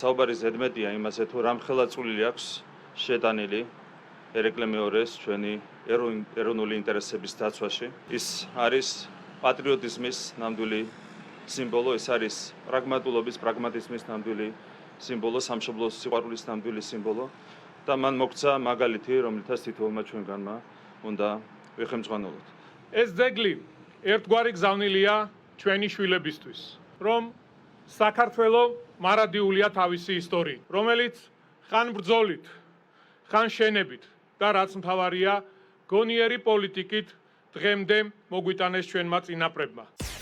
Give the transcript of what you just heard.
საუბარი ზედმეტია იმაზე, თუ რამხელა წვლილი აქვს შეტანილი ერეკლე მეორეს ჩვენი ეროვნული ინტერესების დაცვაში. ის არის პატრიოტიზმის ნამდვილი სიმბოლო, ეს არის პრაგმატიზმის ნამდვილი სიმბოლო, სამშობლოს სიყვარულის ნამდვილი სიმბოლო და მან მოგცა მაგალითი, რომელთაც თითოეულმა ჩვენგანმა უნდა ვიხემძღვანელოთ. ეს ძეგლი ერთგვარი გზავნილია ჩვენი შვილებისთვის, რომ საქართველო მარადიულია თავისი ისტორიით, რომელიც ხან ბრძოლით, ხან შენებით და რაც მთავარია, გონიერი პოლიტიკით დღემდე მოგვიტანეს ჩვენმა წინაპრებმა.